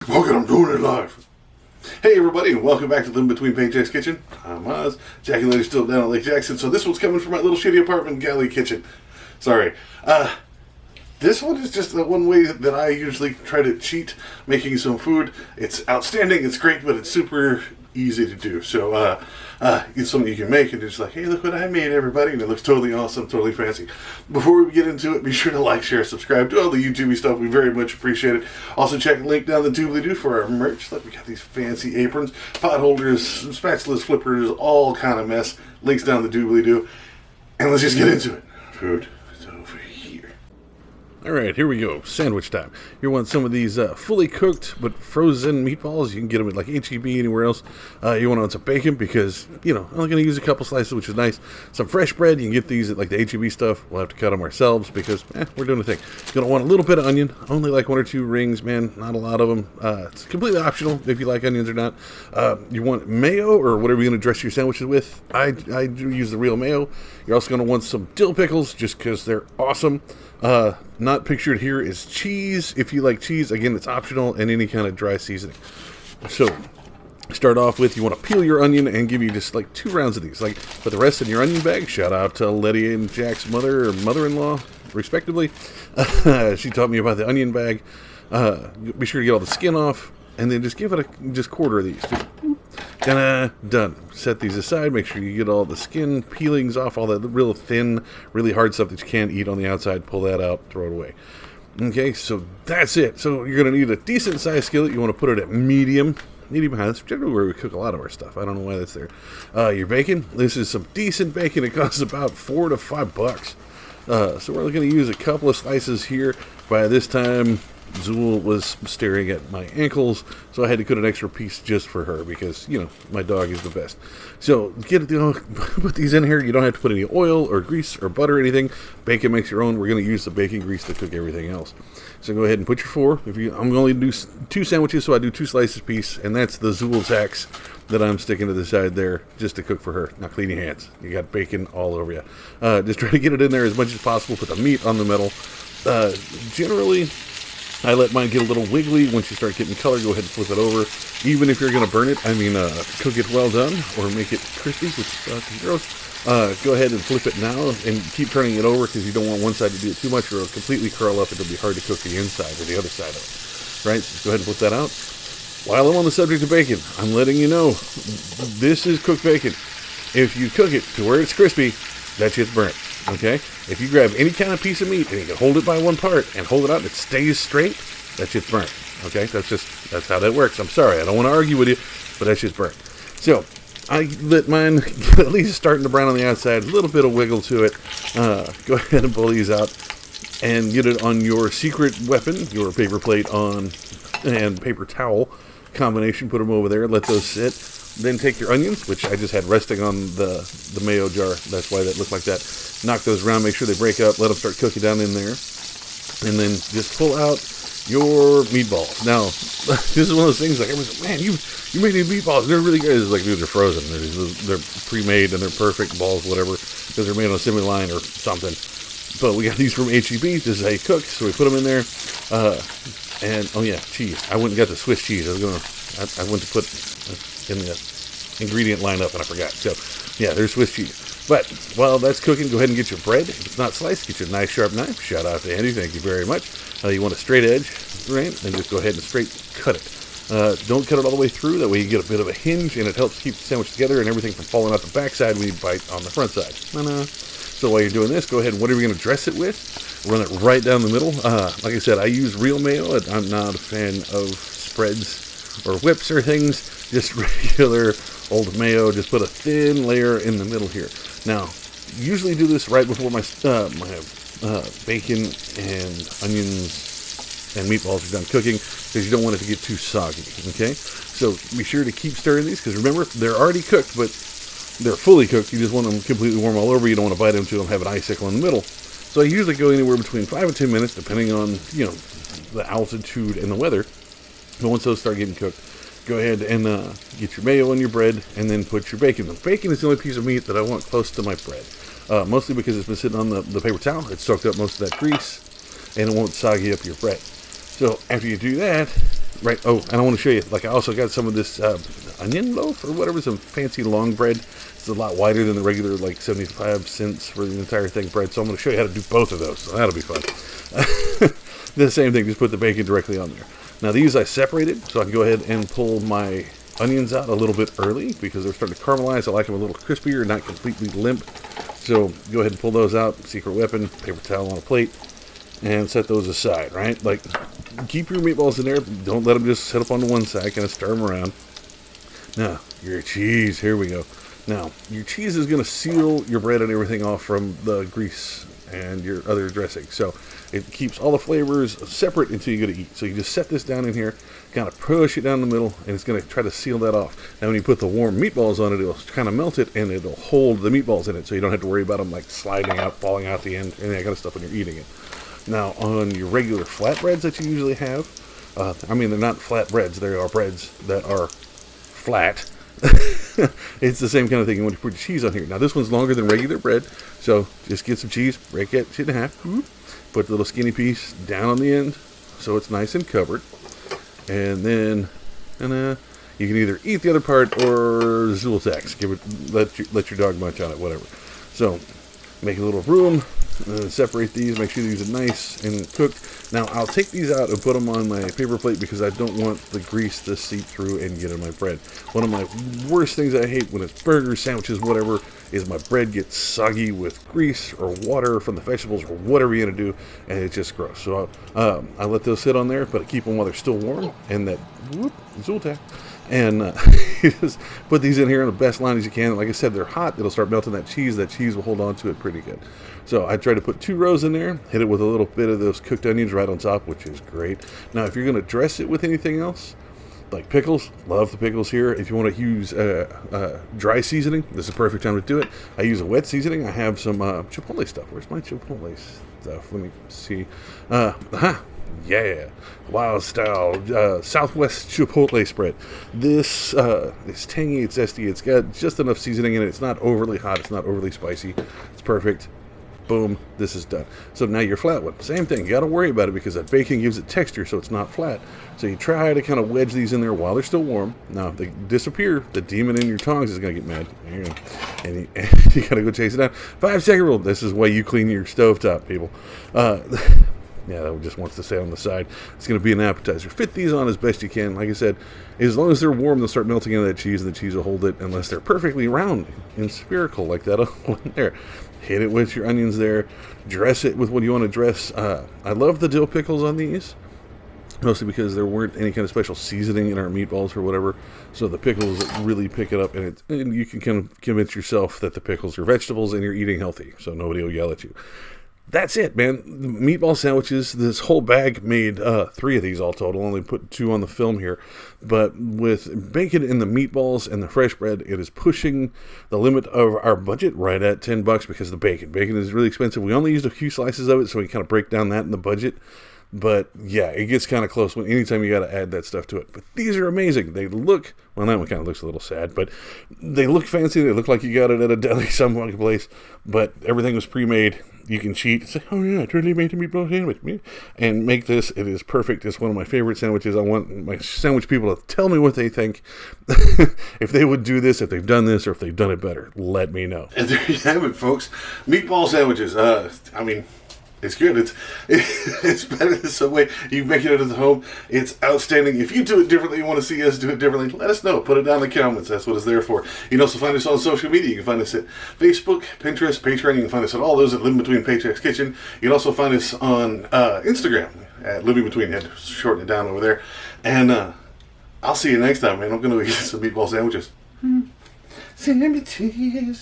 Fuck it, I'm doing it live. Hey everybody, and welcome back to Living Between Paychecks Kitchen. I'm Oz. Jackie and Lady's still down at Lake Jackson, so this one's coming from my little shitty apartment galley kitchen. Sorry. This one is just the one way that I usually try to cheat making some food. It's outstanding, it's great, but it's super easy to do. So, it's something you can make and just like, hey, look what I made, everybody. And it looks totally awesome, totally fancy. Before we get into it, be sure to like, share, subscribe, do all the YouTube stuff. We very much appreciate it. Also, check the link down the doobly-doo for our merch. Look, we got these fancy aprons, pot holders, spatulas, flippers, all kind of mess. Links down the doobly-doo. And let's just get into it. Food is over here. Alright, here we go. Sandwich time. You want some of these fully cooked but frozen meatballs. You can get them at like H-E-B, anywhere else. You want some bacon because, I'm only going to use a couple slices, which is nice. Some fresh bread. You can get these at like the H-E-B stuff. We'll have to cut them ourselves because, we're doing a thing. You're going to want a little bit of onion. Only like 1 or 2 rings, man. Not a lot of them. It's completely optional if you like onions or not. You want mayo or whatever you're going to dress your sandwiches with. I do use the real mayo. You're also going to want some dill pickles just because they're awesome. Not pictured here is cheese. If you like cheese, again, it's optional, and any kind of dry seasoning. So, start off with, you want to peel your onion and give you just like 2 rounds of these. Like, put the rest in your onion bag. Shout out to Letty and Jack's mother or mother-in-law, respectively. She taught me about the onion bag. Be sure to get all the skin off, and then just give it just quarter of these. Just done. Set these aside. Make sure you get all the skin peelings off, all that real thin, really hard stuff that you can't eat on the outside. Pull that out, throw it away. Okay, so that's it. So you're going to need a decent sized skillet. You want to put it at medium high. That's generally where we cook a lot of our stuff. I don't know why that's there. Your bacon. This is some decent bacon. It costs about $4 to $5. So we're only going to use a couple of slices here. By this time, Zool was staring at my ankles, so I had to cut an extra piece just for her because, my dog is the best. So, put these in here. You don't have to put any oil or grease or butter or anything. Bacon makes your own. We're going to use the bacon grease to cook everything else. So go ahead and put your 4. I'm going to do 2 sandwiches, so I do 2 slices a piece, and that's the Zool's axe that I'm sticking to the side there just to cook for her. Now clean your hands. You got bacon all over you. Just try to get it in there as much as possible. Put the meat on the metal. Generally, I let mine get a little wiggly. Once you start getting color, go ahead and flip it over. Even if you're going to burn it, cook it well done or make it crispy, which is gross. Go ahead and flip it now and keep turning it over because you don't want one side to do it too much or it'll completely curl up. It'll be hard to cook the inside or the other side of it. Right? So go ahead and flip that out. While I'm on the subject of bacon, I'm letting you know, this is cooked bacon. If you cook it to where it's crispy, that shit's burnt. Okay? If you grab any kind of piece of meat and you can hold it by one part and hold it out and it stays straight, that shit's burnt. Okay? That's how that works. I'm sorry. I don't want to argue with you, but that shit's burnt. So, I let mine get at least starting to brown on the outside, a little bit of wiggle to it. Go ahead and pull these out and get it on your secret weapon, your paper plate and paper towel combination. Put them over there. Let those sit. Then take your onions, which I just had resting on the mayo jar. That's why that looked like that. Knock those around, make sure they break up, let them start cooking down in there. And then just pull out your meatballs. Now, this is one of those things like, everyone's like, man, you made these meatballs. They're really good. It's like, dude, they're frozen. They're pre-made and they're perfect balls, whatever, because they're made on a assembly line or something. But we got these from H-E-B. This is how you cook, so we put them in there. And, oh yeah, cheese. I went and got the Swiss cheese. I went to put in the ingredient lineup and I forgot. So, yeah, there's Swiss cheese. But while that's cooking, go ahead and get your bread. If it's not sliced, get your nice sharp knife. Shout out to Andy. Thank you very much. You want a straight edge, right? And just go ahead and straight cut it. Don't cut it all the way through. That way you get a bit of a hinge and it helps keep the sandwich together and everything from falling out the backside when you bite on the front side. So while you're doing this, go ahead and whatever you're going to dress it with, run it right down the middle. Like I said, I use real mayo. I'm not a fan of spreads or whips or things. Just regular old mayo. Just put a thin layer in the middle here. Now, usually do this right before my bacon and onions and meatballs are done cooking because you don't want it to get too soggy, okay? So be sure to keep stirring these because remember, they're already cooked, but they're fully cooked. You just want them completely warm all over. You don't want to bite into them, have an icicle in the middle. So I usually go anywhere between 5 and 10 minutes, depending on, the altitude and the weather. But once those start getting cooked, go ahead and get your mayo on your bread and then put your bacon. The bacon is the only piece of meat that I want close to my bread. Mostly because it's been sitting on the paper towel. It's soaked up most of that grease and it won't soggy up your bread. So after you do that, Right. Oh, and I want to show you. Like, I also got some of this onion loaf or whatever, some fancy long bread. It's a lot wider than the regular, like 75 cents for the entire thing bread. So I'm going to show you how to do both of those. So that'll be fun. The same thing. Just put the bacon directly on there. Now these I separated, so I can go ahead and pull my onions out a little bit early because they're starting to caramelize. I like them a little crispier, not completely limp. So go ahead and pull those out. Secret weapon, paper towel on a plate, and set those aside, right? Like, keep your meatballs in there. Don't let them just sit up on the one side. Kind of stir them around. Now, your cheese. Here we go. Now, your cheese is going to seal your bread and everything off from the grease and your other dressing. So it keeps all the flavors separate until you go to eat. So you just set this down in here, kind of push it down the middle, and it's going to try to seal that off. Now when you put the warm meatballs on it, it'll kind of melt it, and it'll hold the meatballs in it, so you don't have to worry about them like sliding out, falling out the end, and that kind of stuff when you're eating it. Now on your regular flatbreads that you usually have, I mean, they're not flatbreads, they are breads that are flat. It's the same kind of thing when you put cheese on here. Now this one's longer than regular bread, so just get some cheese, break that shit in half, put the little skinny piece down on the end so it's nice and covered, and then you can either eat the other part or Zultax. Let your dog munch on it, whatever. So make a little room, separate these, make sure these are nice and cooked. Now I'll take these out and put them on my paper plate because I don't want the grease to seep through and get in my bread. One of my worst things I hate when it's burgers, sandwiches, whatever, is my bread gets soggy with grease or water from the vegetables or whatever you're going to do, and it's just gross. So I let those sit on there, but I keep them while they're still warm, and that Zultac. And you just put these in here in the best line as you can. Like I said, they're hot. It'll start melting that cheese. That cheese will hold on to it pretty good. So I try to put 2 rows in there, hit it with a little bit of those cooked onions right on top, which is great. Now, if you're going to dress it with anything else, like pickles, love the pickles here. If you want to use dry seasoning, this is the perfect time to do it. I use a wet seasoning. I have some Chipotle stuff. Where's my Chipotle stuff? Let me see. Yeah, wild style Southwest Chipotle spread. This is tangy, it's zesty, it's got just enough seasoning in it. It's not overly hot, it's not overly spicy. It's perfect. Boom, this is done. So now your flat one, same thing. You got to worry about it because that bacon gives it texture, so it's not flat. So you try to kind of wedge these in there while they're still warm. Now, if they disappear, the demon in your tongs is going to get mad. And you got to go chase it down. 5-second rule. This is why you clean your stovetop, people. Yeah, that just wants to stay on the side. It's going to be an appetizer. Fit these on as best you can. Like I said, as long as they're warm, they'll start melting into that cheese, and the cheese will hold it, unless they're perfectly round and spherical like that one there. Hit it with your onions there. Dress it with what you want to dress. I love the dill pickles on these, mostly because there weren't any kind of special seasoning in our meatballs or whatever. So the pickles really pick it up, and you can kind of convince yourself that the pickles are vegetables and you're eating healthy, so nobody will yell at you. That's it, man. The meatball sandwiches, this whole bag made 3 of these all total. Only put 2 on the film here. But with bacon and the meatballs and the fresh bread, it is pushing the limit of our budget right at $10 because of the bacon. Bacon is really expensive. We only used a few slices of it, so we kind of break down that in the budget. But yeah, it gets kind of close when anytime you got to add that stuff to it. But these are amazing. They look, well, that one kind of looks a little sad, but they look fancy. They look like you got it at a deli some place, but everything was pre-made. You can cheat and say, oh yeah, I totally made a meatball sandwich, and make this. It is perfect. It's one of my favorite sandwiches. I want my sandwich people to tell me what they think. If they would do this, if they've done this, or if they've done it better, let me know. And there you have it, folks. Meatball sandwiches. I mean, it's good. It's better than Subway. You make it at home. It's outstanding. If you do it differently, you want to see us do it differently, let us know. Put it down in the comments. That's what it's there for. You can also find us on social media. You can find us at Facebook, Pinterest, Patreon. You can find us at all those at Living Between Paychecks Kitchen. You can also find us on Instagram at Living Between. Had to shorten it down over there. And I'll see you next time, man. I'm going to eat some meatball sandwiches. Sandwiches.